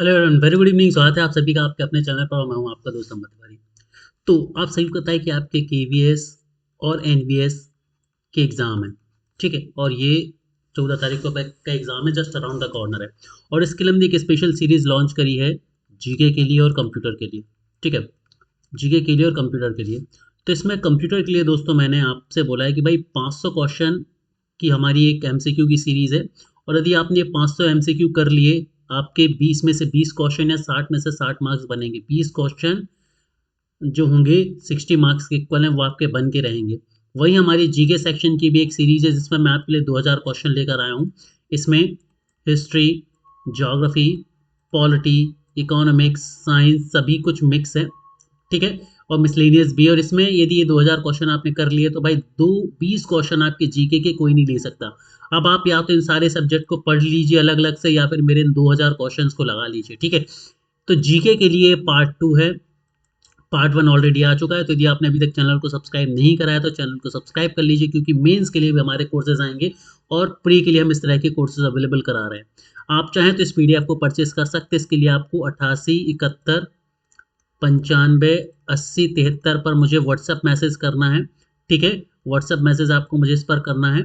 Hello everyone, very good evening. स्वागत है आप सभी का आपके अपने चैनल पर और मैं हूं आपका दोस्त अमृत तिवारी। तो आप सभी को पता है कि आपके केवीएस और एनवीएस के एग्ज़ाम हैं, ठीक है। और ये 14 तारीख को का एग्ज़ाम है, जस्ट अराउंड द कॉर्नर है। और इसके लिए हमने एक स्पेशल सीरीज़ लॉन्च करी है जीके के लिए और कंप्यूटर के लिए, ठीक है। जीके के लिए और कंप्यूटर के लिए। तो इसमें कंप्यूटर के लिए दोस्तों मैंने आपसे बोला है कि भाई 500 क्वेश्चन की हमारी एक एमसीक्यू की सीरीज़ है। और यदि आपने ये 500 एमसीक्यू कर लिए, आपके 20 में से 20 क्वेश्चन या 60 में से 60 मार्क्स बनेंगे। 20 क्वेश्चन जो होंगे 60 मार्क्स के इक्वल हैं, वो आपके बन के रहेंगे। वही हमारी जीके सेक्शन की भी एक सीरीज़ है जिसमें मैं आपके लिए 2000 क्वेश्चन लेकर आया हूँ। इसमें history, geography, polity, economics, science सभी कुछ मिक्स है, ठीक है। और मिसलेनियस भी। और इसमें यदि ये 2000 क्वेश्चन आपने कर लिए तो भाई 20 क्वेश्चन आपके जीके के कोई नहीं ले सकता। अब आप या तो इन सारे सब्जेक्ट को पढ़ लीजिए अलग अलग से, या फिर मेरे इन 2000 क्वेश्चन को लगा लीजिए, ठीक है। तो जीके के लिए पार्ट 2 है। पार्ट 1 ऑलरेडी आ चुका है। तो यदि आपने अभी तक चैनल को सब्सक्राइब नहीं करा है तो चैनल को सब्सक्राइब कर लीजिए, क्योंकि मेंस के लिए भी हमारे कोर्सेज आएंगे और प्री के लिए हम इस तरह के कोर्सेज अवेलेबल करा रहे हैं। आप चाहें तो इस पीडीएफ को परचेस कर सकते हैं। इसके लिए आपको 88 71 95 80 73 पर मुझे व्हाट्सएप मैसेज करना है, ठीक है। व्हाट्सएप मैसेज आपको मुझे इस पर करना है,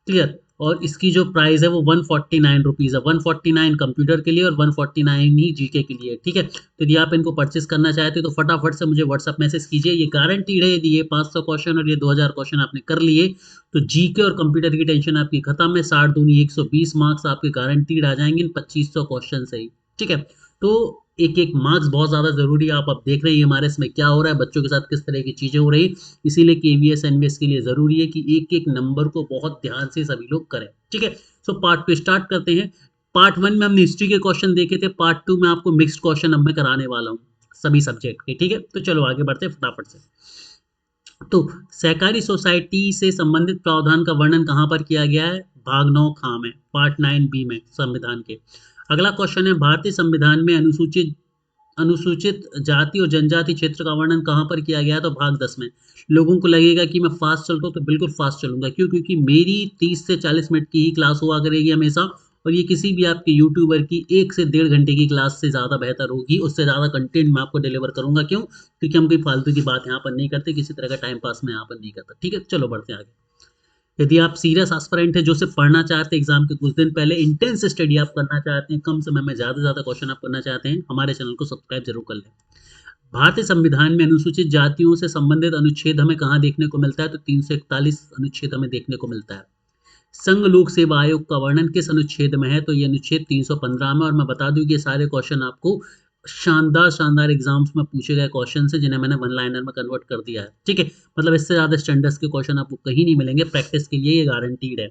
क्लियर। और इसकी जो प्राइस है वो 149 रुपीज़ है। 149 कंप्यूटर के लिए और 149 ही जीके के लिए, ठीक है। तो यदि आप इनको परचेस करना चाहते हो तो फटाफट से मुझे व्हाट्सअप मैसेज कीजिए। ये गारंटीड है, यदि ये 500 क्वेश्चन और ये 2000 क्वेश्चन आपने कर लिए तो जीके और कंप्यूटर की टेंशन आपकी खत्म है। 60 दूनी 120 मार्क्स आपके गारंटीड आ जाएंगे इन 2500 क्वेश्चन से ही, ठीक है। तो एक एक मार्क्स बहुत ज़्यादा ज़रूरी है। आप अब देख रहे हैं हमारे इसमें क्या हो रहा है, बच्चों के साथ किस तरह की चीज़ें हो रही, इसीलिए केवीएस एनवीएस के लिए ज़रूरी है कि एक एक नंबर को बहुत ध्यान से सभी लोग करें, ठीक है। सो पार्ट 2 स्टार्ट करते हैं। पार्ट 1 में हमने हिस्ट्री के क्वेश्चन देखे थे। पार्ट 2 में आपको मिक्स्ड क्वेश्चन अब मैं कराने वाला हूँ सभी सब्जेक्ट के, ठीक है। तो चलो आगे बढ़ते हैं फटाफट से। तो सहकारी सोसाइटी से संबंधित प्रावधान का वर्णन कहाँ पर किया गया है? भाग 9 खा में, पार्ट 9 बी में संविधान के। अगला क्वेश्चन है, भारतीय संविधान में अनुसूचित अनुसूचित जाति और जनजाति क्षेत्र का वर्णन कहाँ पर किया गया है? तो भाग 10 में। लोगों को लगेगा कि मैं फास्ट चलता हूँ, तो बिल्कुल फास्ट चलूंगा। क्यों? क्योंकि मेरी 30 से 40 मिनट की ही क्लास हुआ करेगी हमेशा। और ये किसी भी आपके यूट्यूबर की 1 से 1.5 घंटे की क्लास से ज़्यादा बेहतर होगी, उससे ज़्यादा कंटेंट मैं आपको डिलीवर करूंगा। क्यों? क्योंकि हम कोई फालतू की बात यहाँ पर नहीं करते, किसी तरह का टाइम पास मैं यहाँ पर नहीं करता, ठीक है। चलो बढ़ते हैं आगे। यदि आप सीरियस एस्पिरेंट है जो सिर्फ पढ़ना चाहते हैं एग्जाम के कुछ दिन पहले, इंटेंस स्टडी आप करना चाहते हैं, कम समय में ज़्यादा से ज़्यादा क्वेश्चन आप करना चाहते हैं, हमारे चैनल को सब्सक्राइब जरूर कर लें। भारतीय संविधान में अनुसूचित जातियों से संबंधित अनुच्छेद हमें कहाँ देखने को मिलता है? तो 341 अनुच्छेद हमें देखने को मिलता है। संघ लोक सेवा आयोग का वर्णन किस अनुच्छेद में है? तो ये अनुच्छेद 315 में। और मैं बता दूं कि ये सारे क्वेश्चन आपको शानदार शानदार एग्जाम्स में पूछे गए क्वेश्चन से, जिन्हें मैंने वन लाइनर में कन्वर्ट कर दिया है, ठीक है। मतलब इससे ज्यादा स्टैंडर्ड्स के क्वेश्चन आपको कहीं नहीं मिलेंगे, प्रैक्टिस के लिए ये गारंटीड है।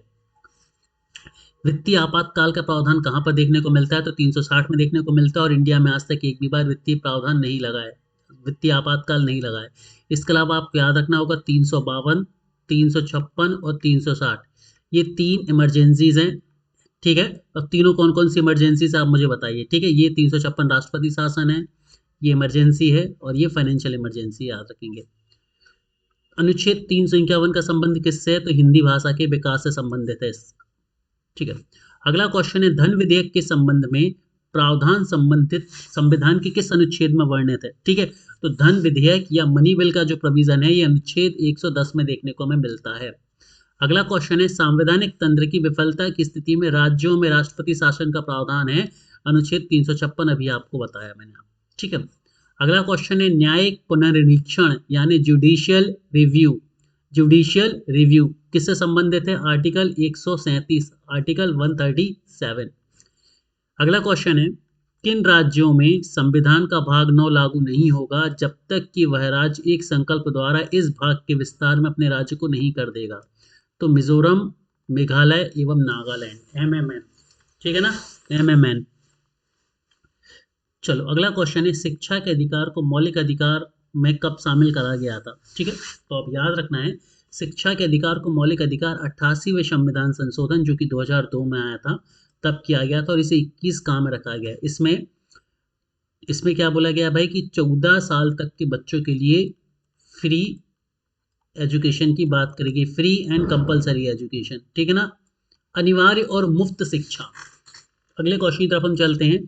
वित्तीय आपातकाल का प्रावधान कहाँ पर देखने को मिलता है? तो 360 में देखने को मिलता है। और इंडिया में आज तक एक भी बार वित्तीय प्रावधान नहीं लगा है, वित्तीय आपातकाल नहीं लगा है। इसके अलावा आपको याद रखना होगा 352, 356 और 360, ये 3 इमरजेंसीज हैं, ठीक है। अब तीनों कौन कौन सी इमरजेंसी से आप मुझे बताइए, ठीक है। ये 356 राष्ट्रपति शासन है, ये इमरजेंसी है, और ये फाइनेंशियल इमरजेंसी, याद रखेंगे। अनुच्छेद 351 का संबंध किससे है? तो हिंदी भाषा के विकास से संबंधित है, ठीक है। अगला क्वेश्चन है, धन विधेयक के संबंध में प्रावधान संबंधित संविधान के किस अनुच्छेद में वर्णित है? ठीक है। तो धन विधेयक या मनी बिल का जो प्रोविजन है ये अनुच्छेद 110 में देखने को हमें मिलता है। अगला क्वेश्चन है, संवैधानिक तंत्र की विफलता की स्थिति में राज्यों में राष्ट्रपति शासन का प्रावधान है। अनुच्छेद 356 अभी आपको बताया मैंने, ठीक है। अगला क्वेश्चन है, न्यायिक पुनर्निरीक्षण यानी जुडिशियल रिव्यू, जुडिशियल रिव्यू किससे संबंधित है? Article 137, article 137। अगला क्वेश्चन है, किन राज्यों में संविधान का भाग 9 लागू नहीं होगा जब तक कि वह राज्य एक संकल्प द्वारा इस भाग के विस्तार में अपने राज्य को नहीं कर देगा? तो मिजोरम, मेघालय एवं नागालैंड, एमएमएन, ठीक है ना, एमएमएन। चलो अगला क्वेश्चन है, शिक्षा के अधिकार को मौलिक अधिकार में कब शामिल करा गया था? ठीक है। तो अब याद रखना है, शिक्षा के अधिकार को मौलिक अधिकार 88वें संविधान संशोधन जो कि 2002 में आया था तब किया गया था, और इसे 21 काम में रखा गया। इसमें इसमें क्या बोला गया भाई कि 14 साल तक के बच्चों के लिए फ्री एजुकेशन की बात करेगी, फ्री एंड कंपलसरी एजुकेशन, ठीक है ना, अनिवार्य और मुफ्त शिक्षा। अगले क्वेश्चन की तरफ हम चलते हैं,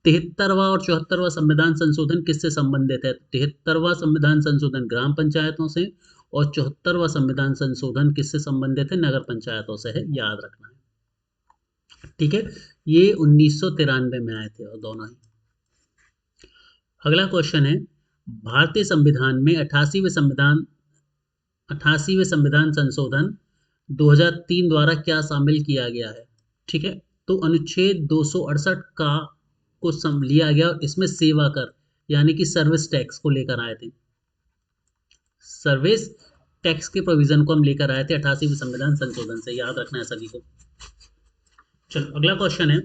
73वां और 74वां संविधान संशोधन किससे संबंधित है? 73वां संविधान संशोधन ग्राम पंचायतों से और 74वां संविधान संशोधन किससे संबंधित है? नगर पंचायतों से है, याद रखना है। ठीक है, ये 1993 में आए थे और दोनों ही। अगला क्वेश्चन है, भारतीय संविधान में 88वें संविधान संशोधन 2003 द्वारा क्या शामिल किया गया है? ठीक है, तो अनुच्छेद 268 का को लिया गया और इसमें सेवा कर यानी कि सर्विस टैक्स को लेकर आए थे। सर्विस टैक्स के प्रोविजन को हम लेकर आए थे 88वें संविधान संशोधन से, याद रखना है सभी को। चलो अगला क्वेश्चन है,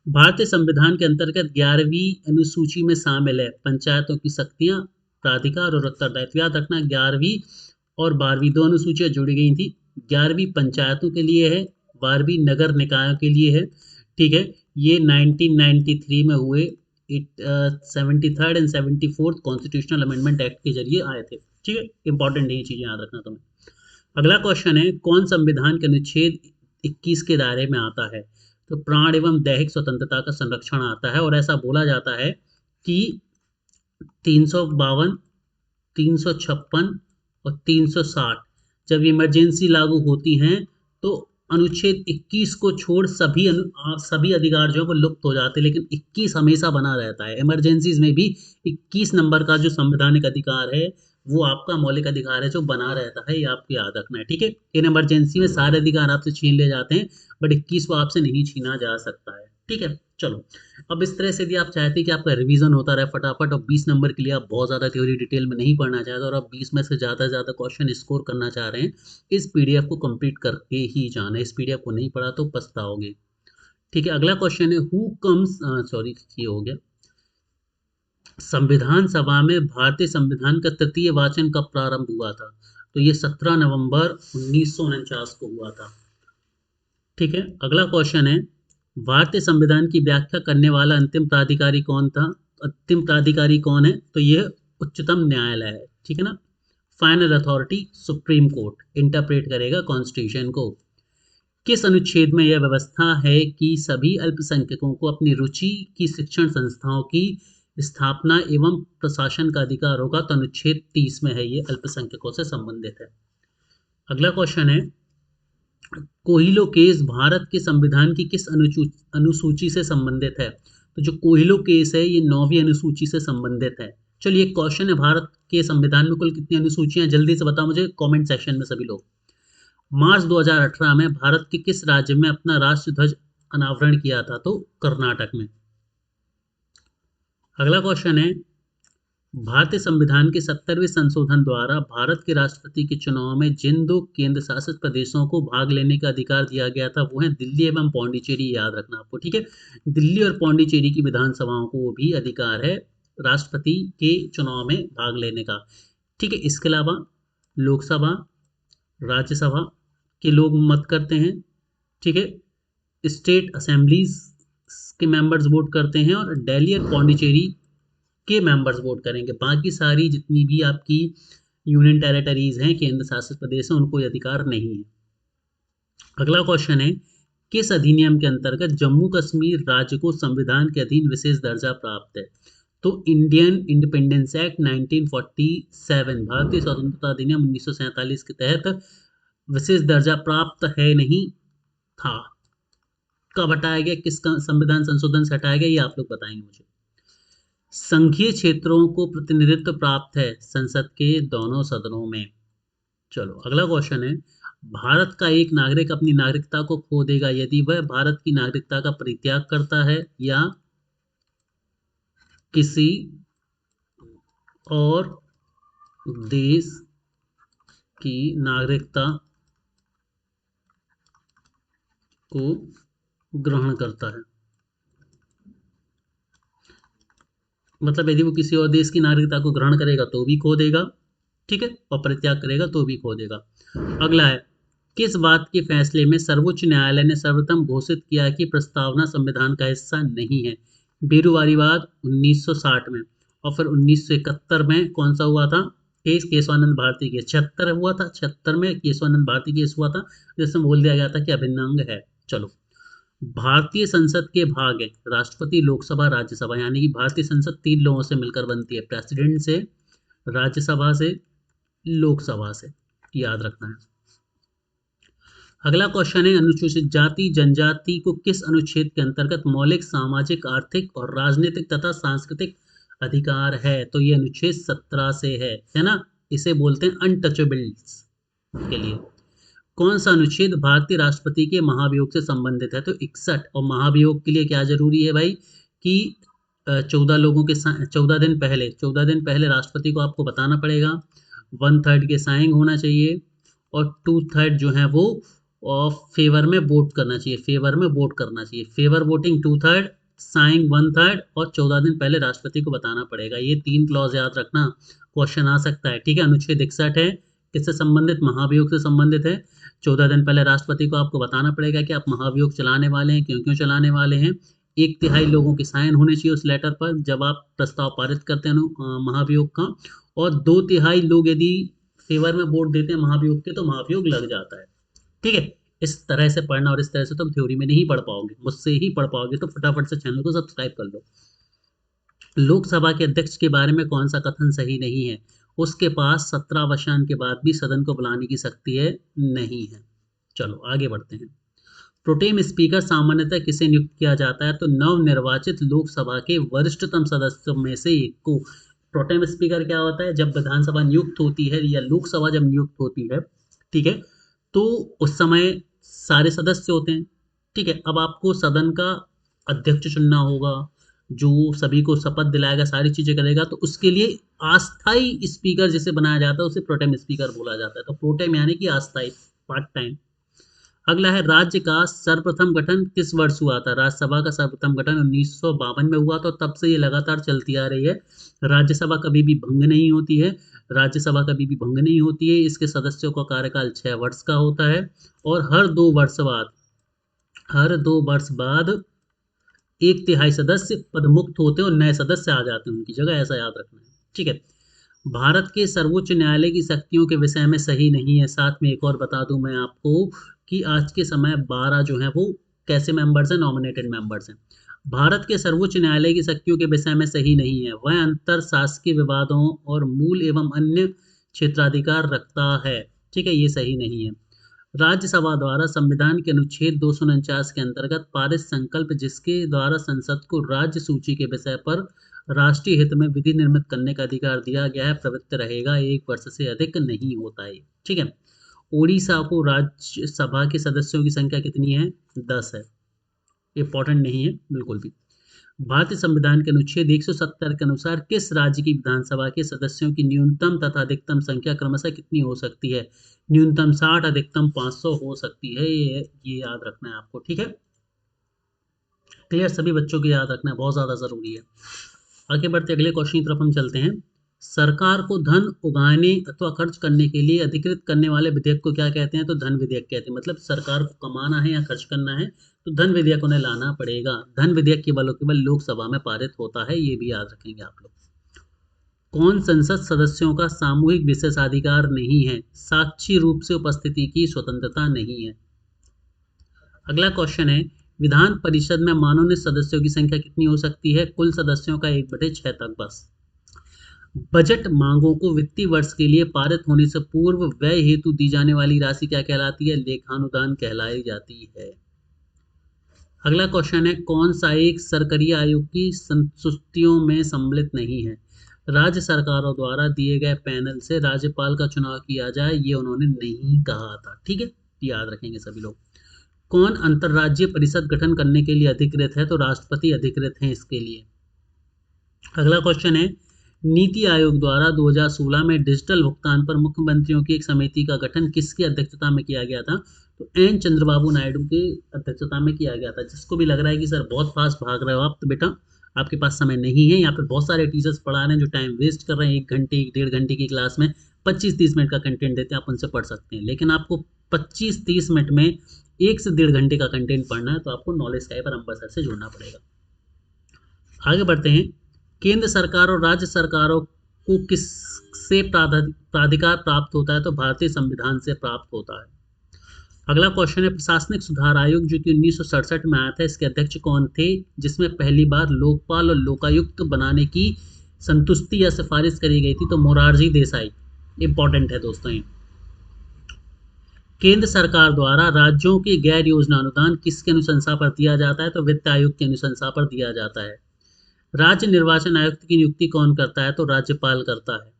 भारतीय संविधान के अंतर्गत 11वीं अनुसूची में शामिल है पंचायतों की शक्तियां, प्राधिकार और उत्तरदायित्व। याद रखना 11वीं और 12वीं दो अनुसूचियां जुड़ी गई थी। 11वीं पंचायतों के लिए है, 12वीं नगर निकायों के लिए है। ठीक है, ये 1993 में हुए 73rd and 74th constitutional amendment act के जरिए आए थे। ठीक है, इंपॉर्टेंट ये चीजें याद रखना तुम्हें। अगला क्वेश्चन है, कौन संविधान के अनुच्छेद 21 के दायरे में आता है? तो प्राण एवं दैहिक स्वतंत्रता का संरक्षण आता है और ऐसा बोला जाता है कि 352, 356 और 360 जब इमरजेंसी लागू होती हैं तो अनुच्छेद 21 को छोड़ सभी अधिकार जो है वो लुप्त हो जाते हैं, लेकिन 21 हमेशा बना रहता है। इमरजेंसीज में भी 21 नंबर का जो संवैधानिक अधिकार है वो आपका मौलिक अधिकार है जो बना रहता है, ये आपको याद रखना है। ठीक है, इन इमरजेंसी में सारे अधिकार आपसे छीन ले जाते हैं बट 21 को आपसे नहीं छीना जा सकता है। ठीक है, चलो अब इस तरह से यदि आप चाहते हैं कि आपका रिवीजन होता रहे फटाफट और 20 नंबर के लिए आप बहुत ज़्यादा थ्योरी डिटेल में नहीं पढ़ना चाहते और आप 20 में से ज़्यादा क्वेश्चन स्कोर करना चाह रहे हैं, इस पीडीएफ को कंप्लीट करके ही जाना है। इस पीडीएफ को नहीं पढ़ा तो पछताओगे। ठीक है, अगला क्वेश्चन है, हु कम्स सॉरी ये हो गया, संविधान सभा में भारतीय संविधान का तृतीय वाचन कब प्रारंभ हुआ था? तो ये 17 नवंबर 1949 को हुआ था। ठीक है, अगला क्वेश्चन है, भारतीय संविधान की व्याख्या करने वाला अंतिम प्राधिकारी कौन था? अंतिम प्राधिकारी कौन है? तो यह उच्चतम न्यायालय है। ठीक है ना, final authority supreme court interpret करेगा कॉन्स्टिट्यूशन को। किस अनुच्छेद में यह व्यवस्था है कि सभी अल्पसंख्यकों को अपनी रुचि की शिक्षण संस्थाओं की स्थापना एवं प्रशासन का अधिकार होगा? तो अनुच्छेद 30 में है, ये अल्पसंख्यकों से संबंधित है। अगला क्वेश्चन है, कोहिलो केस भारत के संविधान की किस अनुसूची से संबंधित है? तो जो कोहिलो केस है ये 9वीं अनुसूची से संबंधित है। चलिए एक क्वेश्चन है, भारत के संविधान में कुल कितनी अनुसूचियां, जल्दी से बताओ मुझे कमेंट सेक्शन में सभी लोग। मार्च 2018 में भारत के किस राज्य में अपना राष्ट्र ध्वज अनावरण किया था? तो कर्नाटक में। अगला क्वेश्चन है, भारतीय संविधान के 70वें संशोधन द्वारा भारत के राष्ट्रपति के चुनाव में जिन 2 केंद्र शासित प्रदेशों को भाग लेने का अधिकार दिया गया था वो है दिल्ली एवं पौंडीचेरी, याद रखना आपको। ठीक है, दिल्ली और पौंडीचेरी की विधानसभाओं को भी अधिकार है राष्ट्रपति के चुनाव में भाग लेने का। ठीक है, इसके अलावा लोकसभा, राज्यसभा के लोग मत करते हैं। ठीक है, स्टेट असेंबलीज के मेंबर्स वोट करते हैं और दिल्ली और पौंडीचेरी के मेंबर्स वोट करेंगे। बाकी सारी जितनी भी आपकी यूनियन टेरिटरीज हैं, केंद्र शासित प्रदेश हैं, उनको अधिकार नहीं है। अगला क्वेश्चन है, किस अधिनियम के अंतर्गत जम्मू कश्मीर राज्य को संविधान के अधीन विशेष दर्जा प्राप्त है? तो इंडियन इंडिपेंडेंस एक्ट 1947, भारतीय स्वतंत्रता अधिनियम 1947 के तहत विशेष दर्जा प्राप्त है, नहीं था। कब हटाया गया, किस संविधान संशोधन से हटाया गया, ये आप लोग बताएंगे मुझे। संघीय क्षेत्रों को प्रतिनिधित्व प्राप्त है संसद के दोनों सदनों में। चलो अगला क्वेश्चन है, भारत का एक नागरिक अपनी नागरिकता को खो देगा यदि वह भारत की नागरिकता का परित्याग करता है या किसी और देश की नागरिकता को ग्रहण करता है। मतलब यदि वो किसी और देश की नागरिकता को ग्रहण करेगा तो भी खो देगा। ठीक है, और परित्याग करेगा तो भी खो देगा। अगला है, किस बात के फैसले में सर्वोच्च न्यायालय ने सर्वप्रथम घोषित किया कि प्रस्तावना संविधान का हिस्सा नहीं है? बेरुवारी वाद 1960 में, और फिर 1971 में कौन सा हुआ था केस? केशवानंद भारती केस। 76 हुआ था, 76 में केशवानंद भारती केस हुआ था जिसमें बोल दिया गया था कि अभिन्न अंग है। चलो भारतीय संसद के भाग है राष्ट्रपति, लोकसभा, राज्यसभा, यानी कि भारतीय संसद 3 लोगों से मिलकर बनती है, प्रेसिडेंट से, राज्यसभा से, लोकसभा से, याद रखना है। अगला क्वेश्चन है, अनुसूचित जाति जनजाति को किस अनुच्छेद के अंतर्गत मौलिक सामाजिक आर्थिक और राजनीतिक तथा सांस्कृतिक अधिकार है? तो ये अनुच्छेद 17 से है ना। इसे बोलते हैं अनटचेबल्स के लिए। कौन सा अनुच्छेद भारतीय राष्ट्रपति के महाभियोग से संबंधित है? तो 61। और महाभियोग के लिए क्या जरूरी है भाई कि 14 लोगों के 14 दिन पहले राष्ट्रपति को आपको बताना पड़ेगा, 1/3 के साइंग होना चाहिए और 2/3 जो है वो फेवर में वोट करना चाहिए, फेवर वोटिंग 2/3, साइंग 1/3 और 14 दिन पहले राष्ट्रपति को बताना पड़ेगा। ये 3 क्लॉज याद रखना, क्वेश्चन आ सकता है। ठीक है, अनुच्छेद 61 है, किससे संबंधित? महाभियोग से संबंधित है। 14 दिन पहले राष्ट्रपति को आपको बताना पड़ेगा कि आप महाभियोग चलाने वाले हैं, क्यों क्यों चलाने वाले हैं। 1/3 लोगों के साइन होने चाहिए उस लेटर पर जब आप प्रस्ताव पारित करते हैं महाभियोग का, और 2/3 लोग यदि फेवर में वोट देते हैं महाभियोग के तो महाभियोग लग जाता है। ठीक है, इस तरह से पढ़ना, और इस तरह से तुम थ्योरी में नहीं पढ़ पाओगे, मुझसे ही पढ़ पाओगे। तो फटाफट से चैनल को सब्सक्राइब कर लो। लोकसभा के अध्यक्ष के बारे में कौन सा कथन सही नहीं है? उसके पास 17 वर्षांत के बाद भी सदन को बुलाने की शक्ति है, नहीं है। चलो आगे बढ़ते हैं। प्रोटेम स्पीकर सामान्यतः किसे नियुक्त किया जाता है? तो नवनिर्वाचित लोकसभा के वरिष्ठतम सदस्यों में से एक को। प्रोटेम स्पीकर क्या होता है? जब विधानसभा नियुक्त होती है या लोकसभा जब नियुक्त होती है, ठीक है, तो उस समय सारे सदस्य होते हैं। ठीक है, अब आपको सदन का अध्यक्ष चुनना होगा जो सभी को शपथ दिलाएगा, सारी चीजें करेगा, तो उसके लिए अस्थाई स्पीकर जिसे बनाया जाता है उसे प्रोटेम स्पीकर बोला जाता है। तो प्रोटेम यानी कि अस्थाई, पार्ट टाइम। अगला है, राज्य का सर्वप्रथम गठन किस वर्ष हुआ था? राज्यसभा का सर्वप्रथम गठन 1952 में हुआ था, तब से ये लगातार चलती आ रही है। राज्यसभा कभी भी भंग नहीं होती है, इसके सदस्यों का कार्यकाल 6 वर्ष का होता है, और हर 2 वर्ष बाद 1/3 सदस्य पदमुक्त होते हैं और नए सदस्य आ जाते हैं उनकी जगह, ऐसा याद रखना है। ठीक है, भारत के सर्वोच्च न्यायालय की शक्तियों के विषय में सही नहीं है। साथ में एक और बता दूं मैं आपको कि आज के समय 12 जो हैं वो कैसे मेंबर्स हैं? नॉमिनेटेड मेंबर्स हैं। भारत के सर्वोच्च न्यायालय की शक्तियों के विषय में सही नहीं है, वह अंतर शासकीय विवादों और मूल एवं अन्य क्षेत्राधिकार रखता है। ठीक है, ये सही नहीं है। राज्यसभा द्वारा संविधान के अनुच्छेद 249 के अंतर्गत पारित संकल्प जिसके द्वारा संसद को राज्य सूची के विषय पर राष्ट्रीय हित में विधि निर्मित करने का अधिकार दिया गया है, प्रवृत्त रहेगा, 1 वर्ष से अधिक नहीं होता है। ठीक है, ओडिशा को राज्यसभा के सदस्यों की संख्या कितनी है? 10 है, इंपॉर्टेंट नहीं है बिल्कुल भी। भारतीय संविधान के अनुच्छेद 170 के अनुसार किस राज्य की विधानसभा के सदस्यों की न्यूनतम तथा अधिकतम संख्या क्रमशः कितनी हो सकती है? न्यूनतम 60, अधिकतम 500 हो सकती है। ये याद रखना है आपको। ठीक है, क्लियर? सभी बच्चों को याद रखना है, बहुत ज्यादा जरूरी है। आगे बढ़ते अगले क्वेश्चन की तरफ हम चलते हैं। सरकार को धन उगाने अथवा खर्च करने के लिए अधिकृत करने वाले विधेयक को क्या कहते हैं? तो धन विधेयक कहते हैं। मतलब सरकार को कमाना है या खर्च करना है तो धन विधेयक उन्हें लाना पड़ेगा। धन विधेयक केवल लोकसभा में पारित होता है, ये भी याद रखेंगे आप लोग। कौन संसद सदस्यों का सामूहिक विशेषाधिकार नहीं है? साक्षी रूप से उपस्थिति की स्वतंत्रता नहीं है। अगला क्वेश्चन है, विधान परिषद में माननीय सदस्यों की संख्या कितनी हो सकती है? कुल सदस्यों का 1/6 तक बस। बजट मांगों को वित्तीय वर्ष के लिए पारित होने से पूर्व व्यय हेतु दी जाने वाली राशि क्या कहलाती है? लेखानुदान कहलाई जाती है। अगला क्वेश्चन है, कौन सा एक सरकारी आयोग की संस्तुतियों में सम्मिलित नहीं है? राज्य सरकारों द्वारा दिए गए पैनल से राज्यपाल का चुनाव किया जाए, ये उन्होंने नहीं कहा था। ठीक है, याद रखेंगे सभी लोग। कौन अंतरराज्यीय परिषद गठन करने के लिए अधिकृत है? तो राष्ट्रपति अधिकृत हैं इसके लिए। अगला क्वेश्चन है, नीति आयोग द्वारा 2016 में डिजिटल भुगतान पर मुख्यमंत्रियों की एक समिति का गठन किसकी अध्यक्षता में किया गया था? तो एन चंद्रबाबू नायडू की अध्यक्षता में किया गया था। जिसको भी लग रहा है कि सर बहुत फास्ट भाग रहे हो आप, तो बेटा आपके पास समय नहीं है। यहाँ पर बहुत सारे टीचर्स पढ़ा रहे हैं जो टाइम वेस्ट कर रहे हैं। 1 घंटे 1.5 घंटे की क्लास में 25-30 मिनट का कंटेंट देते हैं, आप उनसे पढ़ सकते हैं, लेकिन आपको 25-30 मिनट में 1 से 1.5 घंटे का कंटेंट पढ़ना है, तो आपको नॉलेज स्काई पर अम्बरसर से जुड़ना पड़ेगा। आगे बढ़ते हैं। केंद्र सरकार और राज्य सरकारों को किससे प्राधिकार प्राप्त होता है? तो भारतीय संविधान से प्राप्त होता है। अगला क्वेश्चन है प्रशासनिक सुधार आयोग जो कि 1967 में आया था, इसके अध्यक्ष कौन थे, जिसमें पहली बार लोकपाल और लोकायुक्त बनाने की संतुष्टि या सिफारिश करी गई थी, तो मोरारजी देसाई। इंपॉर्टेंट है दोस्तों ये। केंद्र सरकार द्वारा राज्यों के गैर योजना अनुदान किसके अनुशंसा पर दिया जाता है, तो वित्त आयोग की अनुशंसा पर दिया जाता है। राज्य निर्वाचन आयुक्त की नियुक्ति कौन करता है, तो राज्यपाल करता है।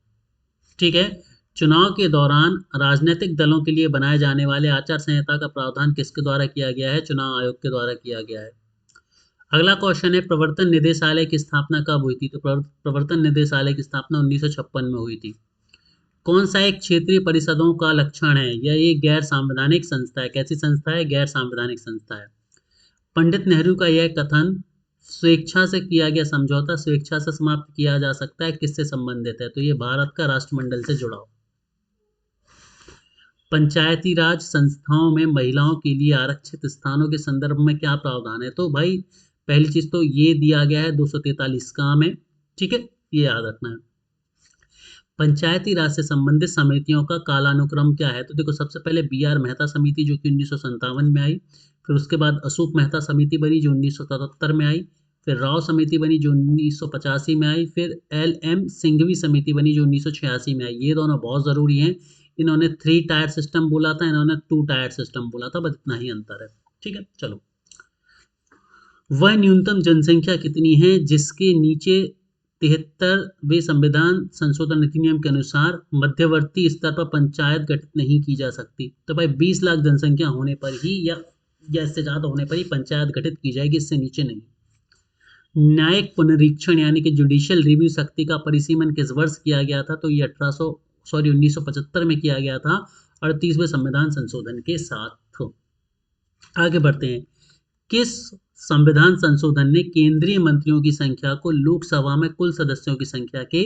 ठीक है। चुनाव के दौरान राजनीतिक दलों के लिए बनाए जाने वाले आचार संहिता का प्रावधान किसके द्वारा किया गया है, चुनाव आयोग के द्वारा किया गया है। अगला क्वेश्चन है प्रवर्तन निदेशालय की स्थापना कब हुई थी, तो प्रवर्तन निदेशालय की स्थापना 1956 में हुई थी। कौन सा एक क्षेत्रीय परिषदों का लक्षण है, यह एक गैर संवैधानिक संस्था है। कैसी संस्था है, गैर संवैधानिक संस्था है। पंडित नेहरू का यह कथन स्वेच्छा से किया गया समझौता स्वेच्छा से समाप्त किया जा सकता है, किससे संबंधित है, तो ये भारत का राष्ट्रमंडल से जुड़ा हो। पंचायती राज संस्थाओं में महिलाओं के लिए आरक्षित स्थानों के संदर्भ में क्या प्रावधान है, तो भाई पहली चीज तो ये दिया गया है 243 का में। ठीक है, ये याद रखना है। पंचायती राज से संबंधित समितियों का कालानुक्रम क्या है, तो देखो सबसे पहले BR मेहता समिति जो कि 1957 में आई, फिर उसके बाद अशोक मेहता समिति बनी जो 1977 में आई, फिर राव समिति बनी जो 1985 में आई, फिर LM सिंघवी समिति बनी जो 1986 में आई। ये दोनों बहुत ज़रूरी हैं। इन्होंने 3 टायर सिस्टम बोला था, इन्होंने 2 टायर सिस्टम बोला था, बस इतना ही अंतर है। ठीक है, चलो। वह न्यूनतम जनसंख्या कितनी है जिसके नीचे 73वें संविधान संशोधन अधिनियम के अनुसार मध्यवर्ती स्तर पर पंचायत गठित नहीं की जा सकती, तो भाई 20 लाख जनसंख्या होने पर ही या इससे ज़्यादा होने पर ही पंचायत गठित की जाएगी, इससे नीचे नहीं। न्यायिक पुनरीक्षण यानी कि जुडिशियल रिव्यू शक्ति का परिसीमन किस वर्ष किया गया था, तो ये 1975 में किया गया था 38वें संविधान संशोधन के साथ। आगे बढ़ते हैं। किस संविधान संशोधन ने केंद्रीय मंत्रियों की संख्या को लोकसभा में कुल सदस्यों की संख्या के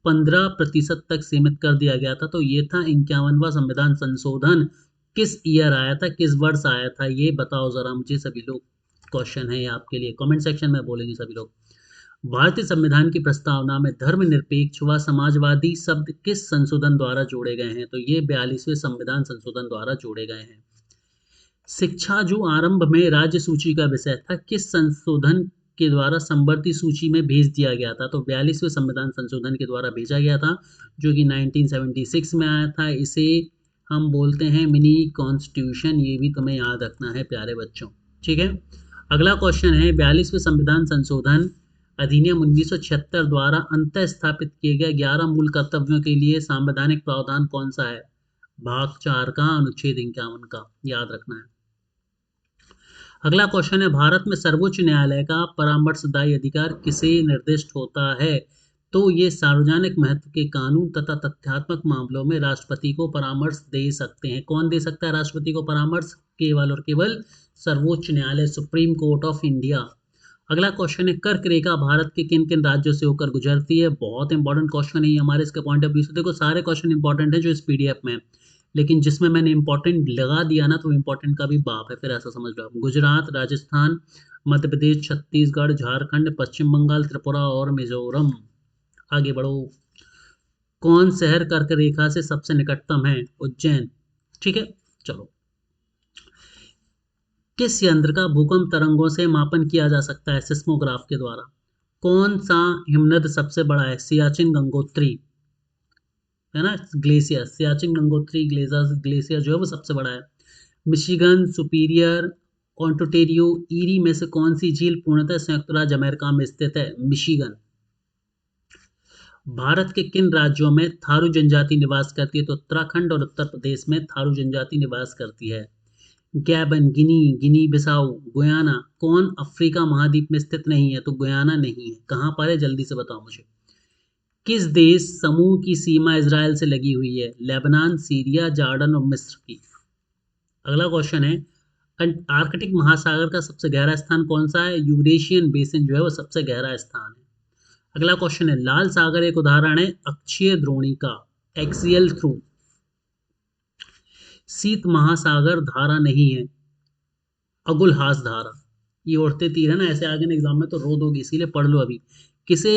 15% तक सीमित कर दिया गया था, तो ये था 51वां संविधान संशोधन। किस ईयर आया था, किस वर्ष आया था, ये बताओ जरा मुझे सभी लोग। क्वेश्चन है आपके लिए, कमेंट सेक्शन में बोलेंगे सभी लोग। भारतीय संविधान की प्रस्तावना में धर्मनिरपेक्ष व समाजवादी शब्द किस संशोधन द्वारा जोड़े गए हैं, तो ये 42वें संविधान संशोधन द्वारा जोड़े गए हैं। शिक्षा जो आरंभ में राज्य सूची का विषय था, किस संशोधन के द्वारा संवर्ती सूची में भेज दिया गया था, तो 42वें संविधान संशोधन के द्वारा भेजा गया था जो कि 1976 में आया था। इसे हम बोलते हैं मिनी कॉन्स्टिट्यूशन, ये भी तुम्हें याद रखना है प्यारे बच्चों। ठीक है, अगला क्वेश्चन है 42वें संविधान संशोधन अधिनियम 1976 द्वारा अंतः स्थापित किए गए 11 मूल कर्तव्यों के लिए संवैधानिक प्रावधान कौन सा है, भाग 4 का अनुच्छेद 51 का, याद रखना है। अगला क्वेश्चन है भारत में सर्वोच्च न्यायालय का परामर्शदायी अधिकार किसे निर्दिष्ट होता है, तो ये सार्वजनिक महत्व के कानून तथा तथ्यात्मक मामलों में राष्ट्रपति को परामर्श दे सकते हैं। कौन दे सकता है राष्ट्रपति को परामर्श, केवल और केवल सर्वोच्च न्यायालय, सुप्रीम कोर्ट ऑफ इंडिया। अगला क्वेश्चन है कर्क रेखा भारत के किन किन राज्यों से होकर गुजरती है, बहुत इंपॉर्टेंट क्वेश्चन है हमारे इसके पॉइंट ऑफ व्यू से। देखो सारे क्वेश्चन इंपॉर्टेंट है जो इस PDF में है, लेकिन जिसमें मैंने इंपॉर्टेंट लगा दिया ना तो इंपॉर्टेंट का भी बाप है, फिर ऐसा समझ लो आप। गुजरात, राजस्थान, मध्य प्रदेश, छत्तीसगढ़, झारखंड, पश्चिम बंगाल, त्रिपुरा और मिजोरम। आगे बढ़ो। कौन शहर कर्क रेखा से सबसे निकटतम है, उज्जैन। ठीक है, चलो। किस यंत्र का भूकंप तरंगों से मापन किया जा सकता है, सिस्मोग्राफ के द्वारा। कौन सा हिमनद सबसे बड़ा है, सियाचिन गंगोत्री है ना, ग्लेशियर, सियाचिन गंगोत्री ग्लेशियर जो है वो सबसे बड़ा है। मिशिगन, सुपीरियर, ऑन्टारियो, ईरी में से कौन सी झील पूर्णतः संयुक्त राज्य अमेरिका में स्थित है, मिशिगन। भारत के किन राज्यों में थारू जनजाति निवास करती है, तो उत्तराखंड और उत्तर प्रदेश में थारू जनजाति निवास करती है। गैबन, गिनी बिसाऊ, गुयाना कौन अफ्रीका महाद्वीप में स्थित नहीं है, तो गुयाना नहीं है। कहाँ पर है, जल्दी से बताओ मुझे। किस देश समूह की सीमा इजराइल से लगी हुई है, लेबनान, सीरिया, जॉर्डन और मिस्र की। अगला क्वेश्चन है आर्कटिक महासागर का सबसे गहरा स्थान कौन सा है, यूरेशियन बेसिन जो है वो सबसे गहरा स्थान है। अगला क्वेश्चन है लाल सागर एक उदाहरण है अक्षीय द्रोणी का, एक्सियल थ्रू। शीत महासागर धारा नहीं है, अगुलहास धारा। ये उड़ते तीर है ना, ऐसे आगे एग्जाम में तो रो दोगे, इसीलिए पढ़ लो अभी। किसे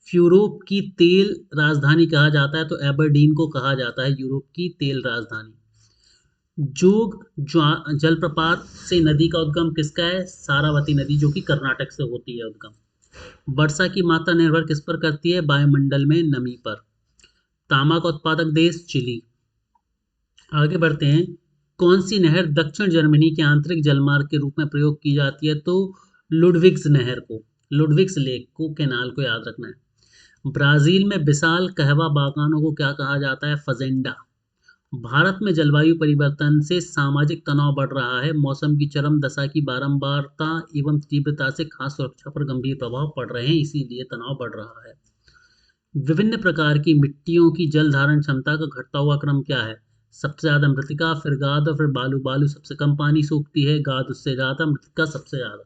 यूरोप की तेल राजधानी कहा जाता है, तो एबरडीन को कहा जाता है यूरोप की तेल राजधानी। जोग जलप्रपात से नदी का उद्गम किसका है? सारावती नदी, जो कि कर्नाटक से होती है उद्गम। वर्षा की मात्रा निर्भर किस पर करती है? वायुमंडल में नमी पर। तांबा का उत्पादक देश चिली। आगे बढ़ते हैं। कौन सी नहर दक्षिण जर्मनी के आंतरिक जलमार्ग के रूप में प्रयोग की जाती है? तो लुडविग्स नहर को, लुडविग्स लेक को, कैनाल को याद रखना है। ब्राजील में विशाल कहवा बागानों को क्या कहा जाता है? फजेंडा। भारत में जलवायु परिवर्तन से सामाजिक तनाव बढ़ रहा है। मौसम की चरम दशा की बारंबारता एवं तीव्रता से खाद्य सुरक्षा पर गंभीर प्रभाव पड़ रहे हैं, इसीलिए तनाव बढ़ रहा है। विभिन्न प्रकार की मिट्टियों की जल धारण क्षमता का घटता हुआ क्रम क्या है? सबसे ज्यादा मृतिका, फिर गाद और फिर बालू। बालू सबसे कम पानी सोखती है, गाद उससे ज्यादा, मृतिका सबसे ज्यादा।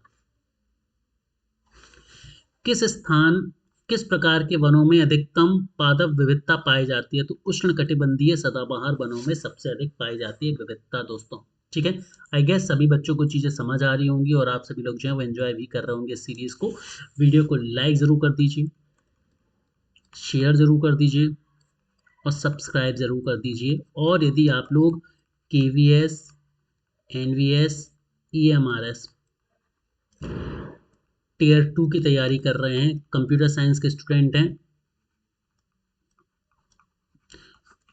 किस स्थान किस प्रकार के वनों में अधिकतम पादप विविधता पाई जाती है? तो उष्णकटिबंधीय सदाबहार वनों में सबसे अधिक पाई जाती है विविधता दोस्तों। ठीक है, आई गेस सभी बच्चों को चीज़ें समझ आ रही होंगी और आप सभी लोग जो है वो एंजॉय भी कर रहे होंगे इस सीरीज को। वीडियो को लाइक ज़रूर कर दीजिए, शेयर ज़रूर कर दीजिए और सब्सक्राइब ज़रूर कर दीजिए। और यदि आप लोग KVS, NVS, EMRS टियर 2 की तैयारी कर रहे हैं, कंप्यूटर साइंस के स्टूडेंट हैं,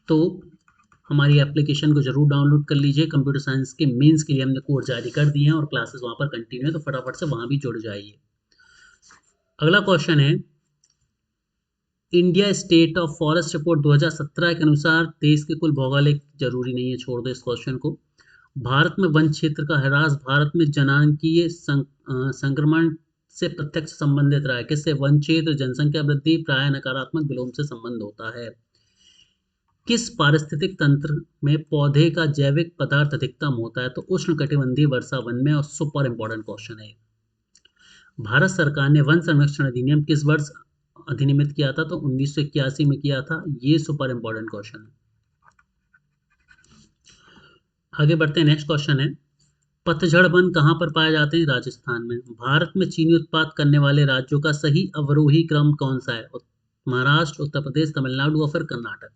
तो हमारी एप्लीकेशन को जरूर डाउनलोड कर लीजिए। कंप्यूटर साइंस के मेंस के लिए हमने कोर्स जारी कर दिए हैं और क्लासेस वहाँ पर कंटिन्यू है, तो फटाफट से वहाँ भी जुड़ जाइए। अगला क्वेश्चन है, India state of forest report 2017 के अनुसार देश के कुल भौगोलिक, जरूरी नहीं है, छोड़ दो इस क्वेश्चन को। भारत में वन क्षेत्र का ह्रास भारत में जनांकीय संक्रमण से प्रत्यक्ष संबंधित रहा है। किससे? वन क्षेत्र जनसंख्या वृद्धि प्राय नकारात्मक विलोम से संबंध होता है। किस पारिस्थितिक तंत्र में पौधे का जैविक पदार्थ अधिकतम होता है? तो उष्णकटिबंधीय वर्षा वन में। और सुपर इंपॉर्टेंट क्वेश्चन है, भारत सरकार ने वन संरक्षण अधिनियम किस वर्ष अधिनियमित किया था? तो 1981 में किया था। ये सुपर इंपॉर्टेंट क्वेश्चन है। आगे बढ़ते हैं, नेक्स्ट क्वेश्चन है, पतझड़ वन कहाँ पर पाए जाते हैं? राजस्थान में। भारत में चीनी उत्पाद करने वाले राज्यों का सही अवरोही क्रम कौन सा है? महाराष्ट्र, उत्तर प्रदेश, तमिलनाडु और फिर कर्नाटक।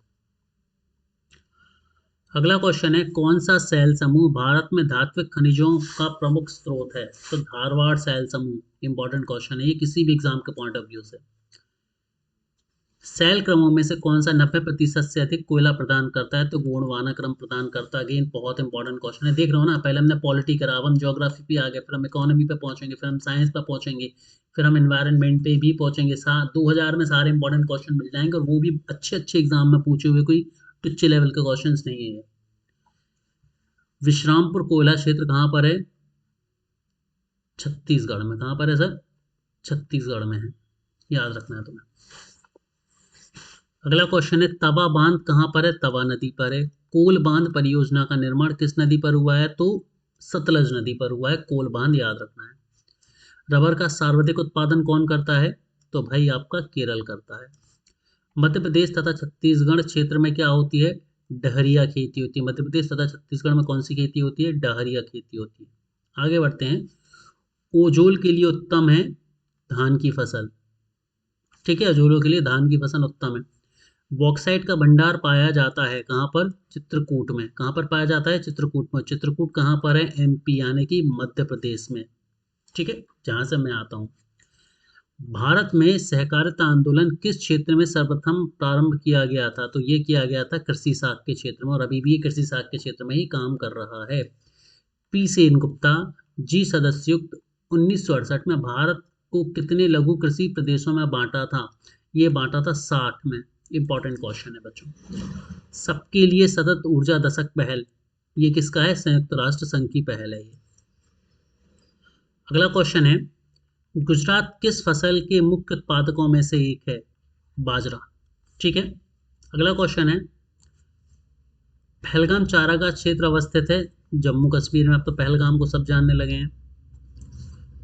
अगला क्वेश्चन है, कौन सा सेल समूह भारत में धात्विक खनिजों का प्रमुख स्रोत है? तो धारवाड़ सेल समूह। इंपॉर्टेंट क्वेश्चन है ये किसी भी एग्जाम के पॉइंट ऑफ व्यू से। सेल क्रमों में से कौन सा 90% से अधिक कोयला प्रदान करता है? तो गोंडवाना क्रम प्रदान करता है। अगेन बहुत इंपॉर्टेंट क्वेश्चन है, देख रहे हो ना, पहले हमने पॉलिटी करा, अब हम ज्योग्राफी पे आ गए, फिर हम इकोनॉमी पे पहुंचेंगे, फिर हम साइंस पे पहुंचेंगे, फिर हम एनवायरनमेंट पे भी पहुंचेंगे। 2000 में सारे इंपॉर्टेंट क्वेश्चन मिल जाएंगे और वो भी अच्छे अच्छे एग्जाम में पूछे हुए, कोई टुच्चे लेवल के क्वेश्चन नहीं है। विश्रामपुर कोयला क्षेत्र कहाँ पर है? छत्तीसगढ़ में। कहाँ पर है सर? छत्तीसगढ़ में है, याद रखना है तुम्हें। अगला क्वेश्चन है, तवा बांध कहाँ पर है? तवा नदी पर है। कोल बांध परियोजना का निर्माण किस नदी पर हुआ है? तो सतलज नदी पर हुआ है कोल बांध, याद रखना है। रबर का सर्वाधिक उत्पादन कौन करता है? तो भाई आपका केरल करता है। मध्य प्रदेश तथा छत्तीसगढ़ क्षेत्र में क्या होती है? डहरिया खेती होती है। मध्य प्रदेश तथा छत्तीसगढ़ में कौन सी खेती होती है? डहरिया खेती होती है। आगे बढ़ते हैं, ओजोल के लिए उत्तम है धान की फसल। ठीक है, ओजोलों के लिए धान की फसल उत्तम है। बॉक्साइट का भंडार पाया जाता है कहाँ पर? चित्रकूट में। कहाँ पर पाया जाता है? चित्रकूट में। चित्रकूट कहाँ पर है? MP यानी कि मध्य प्रदेश में। ठीक है, जहाँ से मैं आता हूँ। भारत में सहकारिता आंदोलन किस क्षेत्र में सर्वप्रथम प्रारंभ किया गया था? तो ये किया गया था कृषि साख के क्षेत्र में, और अभी भी ये कृषि साख के क्षेत्र में ही काम कर रहा है। P सेनगुप्ता जी सदस्ययुक्त 1968 में भारत को कितने लघु कृषि प्रदेशों में बांटा था? ये बांटा था 60 में। इंपॉर्टेंट क्वेश्चन है बच्चों। सबके लिए सतत ऊर्जा दशक पहल, ये किसका है? संयुक्त राष्ट्र संघ की पहल है ये। अगला क्वेश्चन है, गुजरात किस फसल के मुख्य उत्पादकों में से एक है? बाजरा। ठीक है, अगला क्वेश्चन है, पहलगाम चारागाह क्षेत्र अवस्थित है जम्मू कश्मीर में। अब तो पहलगाम को सब जानने लगे हैं।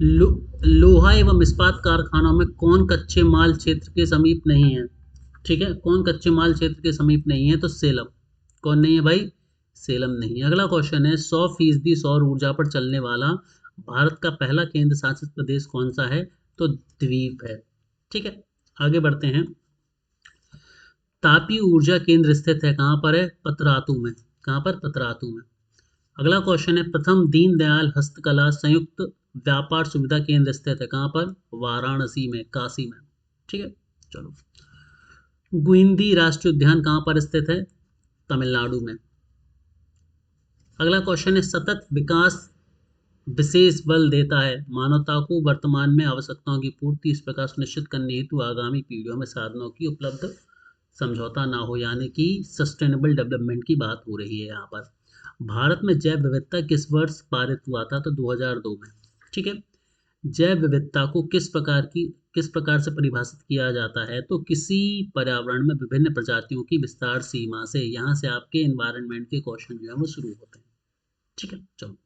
लोहा एवं इस्पात कारखानों में कौन कच्चे माल क्षेत्र के समीप नहीं है? ठीक है, कौन कच्चे माल क्षेत्र के समीप नहीं है? तो सेलम। कौन नहीं है भाई? सेलम नहीं है। अगला क्वेश्चन है, 100% सौर ऊर्जा पर चलने वाला भारत का पहला केंद्र शासित प्रदेश कौन सा है? तो द्वीप है। ठीक है, आगे बढ़ते हैं, तापी ऊर्जा केंद्र स्थित है कहाँ पर है? पतरातू में। कहाँ पर? पतरातू में। अगला क्वेश्चन है, प्रथम दीनदयाल हस्तकला संयुक्त व्यापार सुविधा केंद्र स्थित है कहाँ पर? वाराणसी में, काशी में। ठीक है, चलो। गुइंदी राष्ट्रीय उद्यान कहाँ पर स्थित है? तमिलनाडु में। अगला क्वेश्चन है, सतत विकास विशेष बल देता है मानवता को वर्तमान में आवश्यकताओं की पूर्ति इस प्रकार सुनिश्चित करने हेतु आगामी पीढ़ियों में साधनों की उपलब्ध समझौता ना हो, यानी कि सस्टेनेबल डेवलपमेंट की बात हो रही है यहाँ पर। भारत में जैव विविधता किस वर्ष पारित हुआ था? तो 2002 में। ठीक है, जैव विविधता को किस प्रकार से परिभाषित किया जाता है? तो किसी पर्यावरण में विभिन्न प्रजातियों की विस्तार सीमा से। यहाँ से आपके एनवायरनमेंट के क्वेश्चन जो है वो शुरू होते हैं। ठीक है, चलो।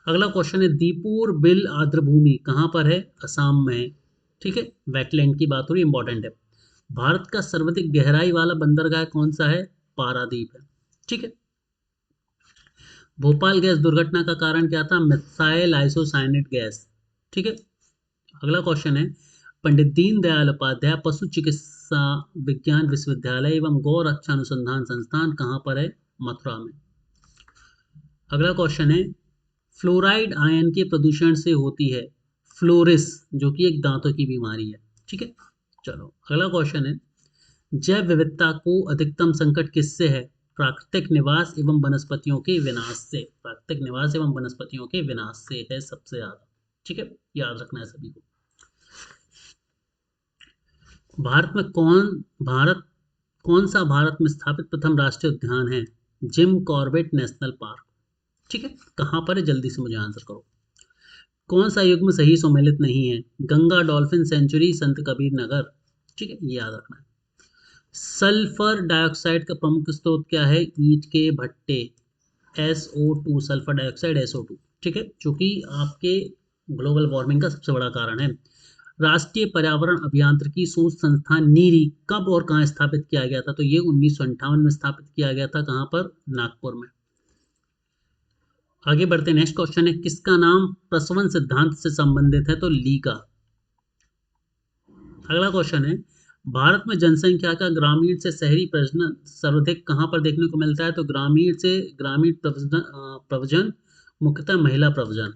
अगला क्वेश्चन है, दीपुर बिल आर्द्रभूमि कहाँ पर है? असम में। ठीक है, वेटलैंड की बात हो रही, इंपॉर्टेंट है। भारत का सर्वाधिक गहराई वाला बंदरगाह कौन सा है? पारादीप है। ठीक है, भोपाल गैस दुर्घटना का कारण क्या था? Methyl isocyanate gas. ठीक है, अगला क्वेश्चन है, पंडित दीनदयाल उपाध्याय पशु चिकित्सा विज्ञान विश्वविद्यालय एवं गौ रक्षा अनुसंधान संस्थान कहाँ पर है? मथुरा में। अगला क्वेश्चन है, फ्लोराइड आयन के प्रदूषण से होती है फ्लोरिस, जो कि एक दांतों की बीमारी है। ठीक है, चलो। अगला क्वेश्चन है, जैव विविधता को अधिकतम संकट किससे है? प्राकृतिक निवास एवं वनस्पतियों के विनाश से। प्राकृतिक निवास एवं वनस्पतियों के विनाश से है सबसे ज्यादा। ठीक है, याद रखना है सभी को। भारत कौन सा भारत में स्थापित प्रथम राष्ट्रीय उद्यान है? Jim Corbett national park. ठीक है, कहां पर है? जल्दी से मुझे आंसर करो। कौन सा युग्म सही सम्मिलित नहीं है? गंगा डॉल्फिन सेंचुरी, संत कबीर नगर। ठीक है, ये याद रखना है। सल्फर डाइऑक्साइड का प्रमुख स्रोत क्या है? ईंट के भट्टे, SO2, सल्फर डाइऑक्साइड SO2। ठीक है, जो कि आपके ग्लोबल वार्मिंग का सबसे बड़ा कारण है। राष्ट्रीय पर्यावरण अभियांत्रिकी शोध संस्थान नीरी कब और कहाँ स्थापित किया गया था? तो ये 1958 में स्थापित किया गया था। कहाँ पर? नागपुर में। आगे बढ़ते, नेक्स्ट क्वेश्चन है, किसका नाम प्रसवन सिद्धांत से संबंधित है? तो ली का। अगला क्वेश्चन है, भारत में जनसंख्या का ग्रामीण से शहरी प्रजनन सर्वाधिक कहां पर देखने को मिलता है? तो ग्रामीण से ग्रामीण प्रवजन मुख्यतः महिला प्रवजन।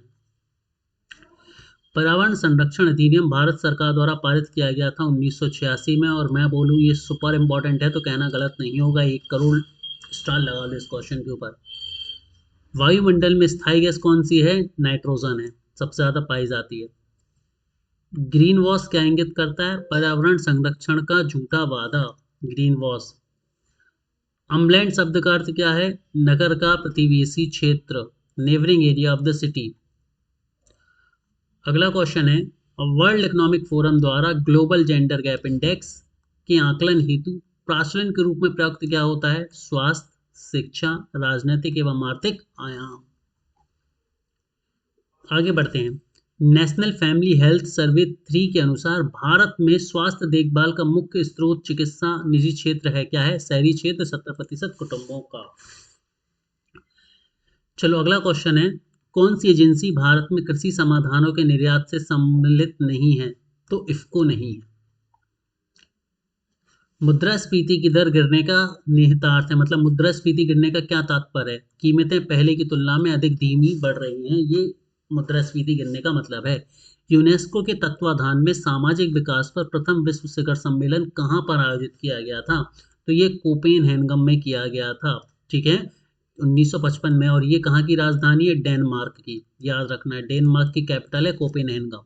पर्यावरण संरक्षण अधिनियम भारत सरकार द्वारा पारित किया गया था 1986 में, और मैं बोलूँ ये सुपर इंपॉर्टेंट है तो कहना गलत नहीं होगा। 1 करोड़ स्टार लगा लो इस क्वेश्चन के ऊपर। वायुमंडल में स्थायी गैस कौन सी है? नाइट्रोजन है, सबसे ज्यादा पाई जाती है। ग्रीन वॉश क्या इंगित करता है? पर्यावरण संरक्षण का झूठा वादा, ग्रीन वॉश। अम्लैंड शब्द का अर्थ क्या है? नगर का प्रतिवेशी क्षेत्र, neighbouring area of the city. अगला क्वेश्चन है, वर्ल्ड इकोनॉमिक फोरम द्वारा ग्लोबल जेंडर गैप इंडेक्स के आकलन हेतु प्राचलन के रूप में प्रयुक्त क्या होता है? स्वास्थ्य, शिक्षा, राजनीतिक एवं आर्थिक आयाम। आगे बढ़ते हैं, नेशनल फैमिली हेल्थ सर्वे 3 के अनुसार भारत में स्वास्थ्य देखभाल का मुख्य स्रोत चिकित्सा निजी क्षेत्र है। क्या है? शहरी क्षेत्र, 70% कुटुंबों का। चलो, अगला क्वेश्चन है, कौन सी एजेंसी भारत में कृषि समाधानों के निर्यात से सम्मिलित नहीं है? तो इफ्को नहीं है। मुद्रास्फीति की दर गिरने का निहितार्थ है, मतलब मुद्रास्फीति गिरने का क्या तात्पर्य है? कीमतें पहले की तुलना में अधिक धीमी बढ़ रही हैं, ये मुद्रास्फीति गिरने का मतलब है। यूनेस्को के तत्वाधान में सामाजिक विकास पर प्रथम विश्व शिखर सम्मेलन कहाँ पर आयोजित किया गया था? तो ये कोपेनहेगन में किया गया था। ठीक है, 1955 में। और ये कहाँ की राजधानी है? डेनमार्क की। याद रखना है, डेनमार्क की कैपिटल है कोपेनहेगन।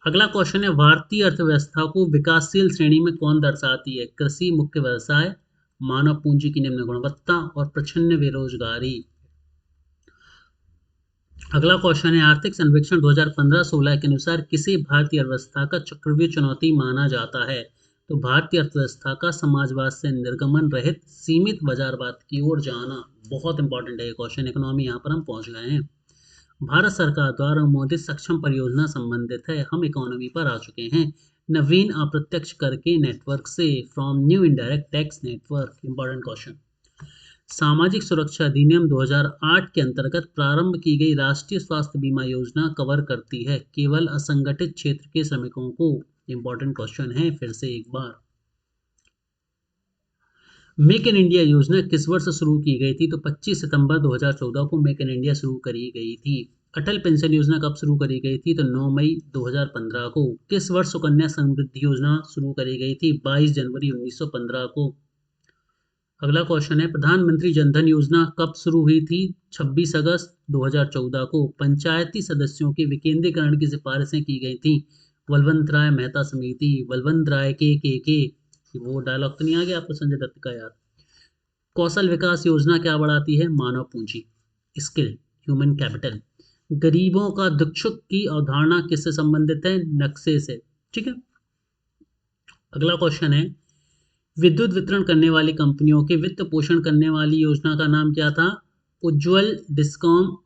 अगला क्वेश्चन है, भारतीय अर्थव्यवस्था को विकासशील श्रेणी में कौन दर्शाती है? कृषि, मुख्य व्यवसाय, मानव पूंजी की निम्न गुणवत्ता और प्रच्छन्न बेरोजगारी। अगला क्वेश्चन है, आर्थिक सर्वेक्षण 2015-16 के अनुसार किसे भारतीय अर्थव्यवस्था का चक्रव्यूह चुनौती माना जाता है? तो भारतीय अर्थव्यवस्था का समाजवाद से निर्गमन रहित सीमित बाजारवाद की ओर जाना। बहुत इंपॉर्टेंट है ये क्वेश्चन, इकोनॉमी यहाँ पर हम पहुंच गए हैं। भारत सरकार द्वारा अनुमोदित सक्षम परियोजना संबंधित है, हम इकोनॉमी पर आ चुके हैं। नवीन अप्रत्यक्ष कर के नेटवर्क से, from new indirect tax network. Important question. सामाजिक सुरक्षा अधिनियम 2008 के अंतर्गत प्रारंभ की गई राष्ट्रीय स्वास्थ्य बीमा योजना कवर करती है केवल असंगठित क्षेत्र के श्रमिकों को। इंपॉर्टेंट क्वेश्चन है फिर से एक बार। मेक इन इंडिया योजना किस वर्ष शुरू की गई थी? तो 25 सितंबर 2014 को मेक इन इंडिया शुरू करी गई थी। अटल पेंशन योजना कब शुरू करी गई थी? तो 9 मई 2015 को। किस वर्ष सुकन्या समृद्धि योजना शुरू करी गई थी? 22 जनवरी 1915 को। अगला क्वेश्चन है, प्रधानमंत्री जनधन योजना कब शुरू हुई थी? 26 अगस्त 2014 को। पंचायती सदस्यों के विकेंद्रीकरण की सिफारिशें की गई थी। बलवंत राय मेहता समिति, बलवंत राय के वो डायलॉग तो नहीं आ गया आपको संजय दत्त का यार। कौशल विकास योजना क्या बढ़ाती है? मानव पूंजी, स्किल, ह्यूमन कैपिटल। गरीबों का दुख की अवधारणा किससे संबंधित है? नक्शे से। ठीक है। अगला क्वेश्चन है, विद्युत वितरण करने वाली कंपनियों के वित्त पोषण करने वाली योजना का नाम क्या था? उज्ज्वल डिस्कॉम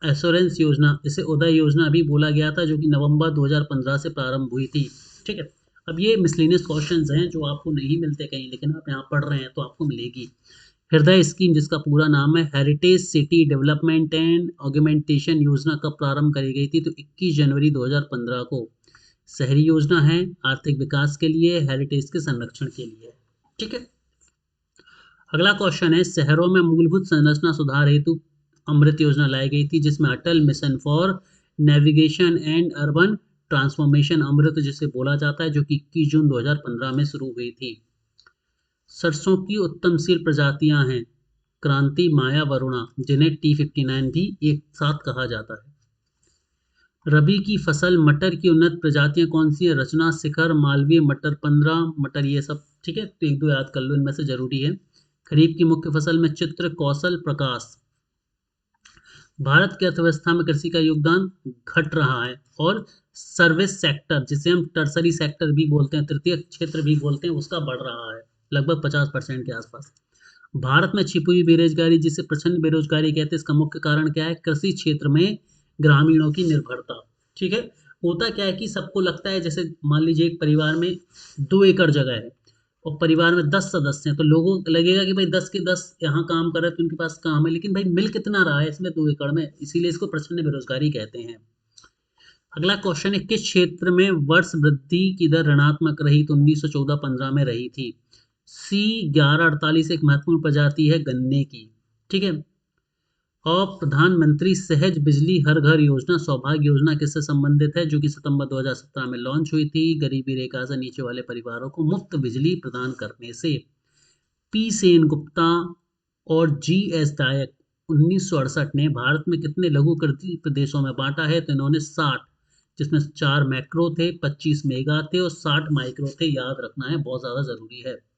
एश्योरेंस योजना, इसे उदय योजना भी बोला गया था, जो कि नवंबर 2015 से प्रारंभ हुई थी। ठीक है। अब ये मिसलेनियस क्वेश्चंस हैं जो आपको नहीं मिलते कहीं, लेकिन आप यहाँ पढ़ रहे हैं तो आपको मिलेगी। हृदय स्कीम, जिसका पूरा नाम है heritage city development and augmentation योजना, कब प्रारंभ करी गई थी? तो 21 जनवरी 2015 को। शहरी योजना है आर्थिक विकास के लिए, हेरिटेज के संरक्षण के लिए। ठीक है। अगला क्वेश्चन है, शहरों में मूलभूत संरचना सुधार हेतु अमृत योजना लाई गई थी, जिसमें Atal mission for navigation and urban transformation Amrut जिसे बोला जाता है, जो कि 21 जून 2015 में शुरू हुई थी। सरसों की उत्तमशील प्रजातियां हैं क्रांति, माया, वरुणा, जिन्हें T59 भी एक साथ कहा जाता है। रबी की फसल मटर की उन्नत प्रजातियां कौन सी है? रचना, शिखर, मालवीय, मटर 15, मटर ये सब। ठीक है, तो एक दो याद कर लो, इनमें से जरूरी है। खरीफ की मुख्य फसल में चित्र, कौशल, प्रकाश। भारत की अर्थव्यवस्था में कृषि का योगदान घट रहा है, और सर्विस सेक्टर, जिसे हम टर्सरी सेक्टर भी बोलते हैं, तृतीय क्षेत्र भी बोलते हैं, उसका बढ़ रहा है लगभग 50% के आसपास। भारत में छिपी हुई बेरोजगारी, जिसे प्रचंड बेरोजगारी कहते हैं, इसका मुख्य कारण क्या है? कृषि क्षेत्र में ग्रामीणों की निर्भरता। ठीक है। होता क्या है कि सबको लगता है, जैसे मान लीजिए एक परिवार में 2 एकड़ जगह है और परिवार में 10 सदस्य हैं, तो लोगों को लगेगा कि भाई 10 के 10 यहाँ काम कर रहे हैं तो उनके पास काम है, लेकिन भाई मिल कितना रहा है इसमें 2 एकड़ में, इसीलिए इसको प्रचंड बेरोजगारी कहते हैं। अगला क्वेश्चन है, किस क्षेत्र में वर्ष वृद्धि की दर ऋणात्मक रही? तो 1914-15 में रही थी। C1148 एक महत्वपूर्ण प्रजाति है गन्ने की। ठीक है। और प्रधानमंत्री सहज बिजली हर घर योजना, सौभाग्य योजना, किससे संबंधित है? जो कि सितंबर 2017 में लॉन्च हुई थी। गरीबी रेखा से नीचे वाले परिवारों को मुफ्त बिजली प्रदान करने से। पी सेन गुप्ता और G.S. डायक 1968 ने भारत में कितने लघु कृषि प्रदेशों में बांटा है? तो इन्होंने 60, जिसमें 4 मैक्रो थे, 25 मेगा थे और 60 माइक्रो थे। याद रखना है, बहुत ज्यादा जरूरी है।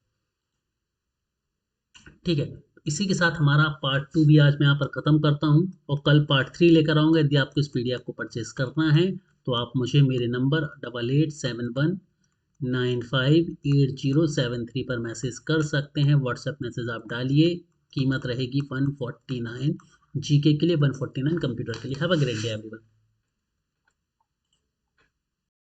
ठीक है। इसी के साथ हमारा पार्ट 2 भी आज मैं यहाँ पर ख़त्म करता हूँ, और कल पार्ट 3 लेकर आऊँगा। यदि आपको इस PDF को परचेस करना है तो आप मुझे मेरे नंबर 8871958073 पर मैसेज कर सकते हैं। व्हाट्सएप मैसेज आप डालिए। कीमत रहेगी 149 GK के लिए, 149 कंप्यूटर के लिए। Have a great day everyone.